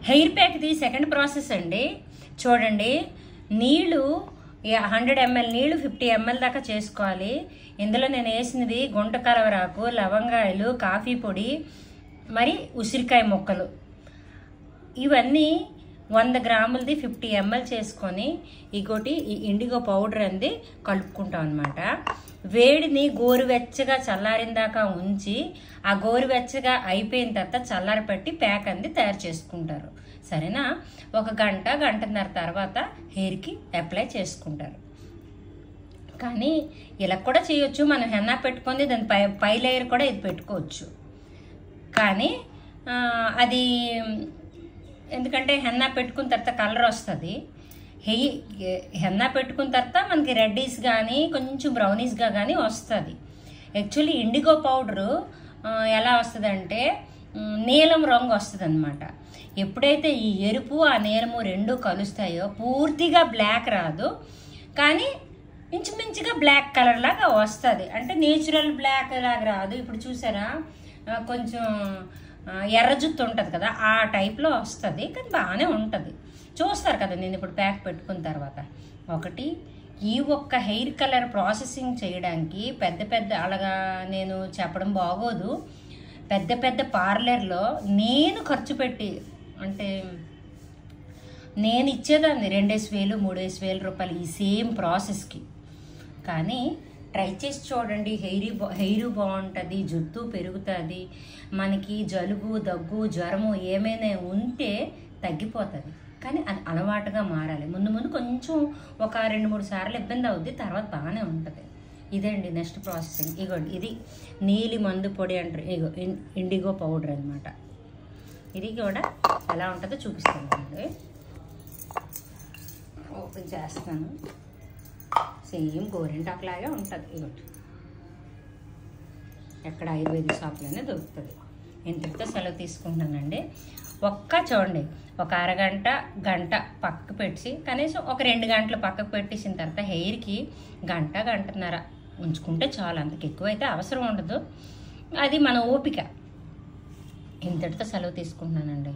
Hair ప్యాక్ది second process అండి. చూడండి, నీళ్ళు 100 ml నీళ్ళు 50 ml దాకా చేసుకోవాలి. ఇందులో నేను వేసినది గుంట కలవరాకు, లవంగాయలు, కాఫీ పొడి, మరి ఉసిరికాయ ముక్కలు. ఇవన్నీ 100 గ్రాములది 50 ml చేసుకొని ఇంకోటి ఈ ఇండిగో పౌడర్ అంది కలుపుకుంటాం అనమాట. వేడిని గోరువెచ్చగా చల్లారిన దాకా ఉంచి ఆ గోరువెచ్చగా అయిపోయిన తర్వాత చల్లారి పెట్టి ప్యాక్ అంది తయారు చేసుకుంటారు. సరేనా? 1 గంట గంటన్నర తర్వాత హెయిర్కి అప్లై చేసుకుంటారు. కానీ ఇలా కూడా చేయొచ్చు. మనం హెన్నా పెట్టుకొని దాని పై లేయర్ కూడా ఇది పెట్టుకోవచ్చు. కానీ అది ఎందుకంటే హెన్నా పెట్టుకున్న తర్వాత కలర్ వస్తుంది. హెన్నా పెట్టుకున్న తర్వాత మనకి రెడ్డీస్ కానీ కొంచెం బ్రౌనీస్గా కానీ వస్తుంది. యాక్చువల్లీ ఇండిగో పౌడరు ఎలా వస్తుందంటే నీలం రంగు వస్తుంది అనమాట. ఎప్పుడైతే ఈ ఎరుపు ఆ నీలము రెండు కలుస్తాయో పూర్తిగా బ్లాక్ రాదు, కానీ ఇంచుమించుగా బ్లాక్ కలర్ లాగా వస్తుంది. అంటే నేచురల్ బ్లాక్ లాగా రాదు. ఇప్పుడు చూసారా, కొంచెం ఎర్ర జుత్తు ఉంటుంది కదా, ఆ టైప్లో వస్తుంది. కానీ బాగానే ఉంటుంది. చూస్తారు కదా నేను ఇప్పుడు ప్యాక్ పెట్టుకున్న తర్వాత. ఒకటి, ఈ ఒక్క హెయిర్ కలర్ ప్రాసెసింగ్ చేయడానికి పెద్ద పెద్ద అలాగా నేను చెప్పడం బాగోదు. పెద్ద పెద్ద పార్లర్లో నేను ఖర్చు పెట్టి, అంటే నేను ఇచ్చేదాన్ని 2,000 3,000 రూపాయలు ఈ సేమ్ ప్రాసెస్కి. కానీ ట్రై చేసి చూడండి. హెయిర్ బాగుంటుంది, జుట్టు పెరుగుతుంది, మనకి జలుబు దగ్గు జ్వరము ఏమైనా ఉంటే తగ్గిపోతుంది. కానీ అది అలవాటుగా మారాలి. ముందు కొంచెం ఒక 2-3 సార్లు ఇబ్బంది అవుద్ది, తర్వాత బాగానే ఉంటుంది. ఇదండి నెక్స్ట్ ప్రాసెసింగ్. ఇగోండి, ఇది నీలి మందు పొడి అంటారు. ఇగో ఇండిగో పౌడర్ అనమాట. ఇది కూడా ఎలా ఉంటుందో చూపిస్తాను. ఓపెన్ చేస్తాను. సేమ్ గోరింటాకు లాగే ఉంటుంది. ఇగోటి ఎక్కడ ఆయుర్వేదిక్ షాప్లోనే దొరుకుతుంది. ఇంతటితో సెలవు తీసుకుంటున్నానండి. చూడండి, ఒక అరగంట గంట పక్కకు పెట్టి, కనీసం ఒక 2 గంటలు పక్కకు పెట్టేసిన తర్వాత హెయిర్కి గంటన్నర ఉంచుకుంటే చాలు. అంతకు ఎక్కువైతే అవసరం ఉండదు. అది మన ఓపిక. ఇంతటితో సెలవు తీసుకుంటున్నానండి.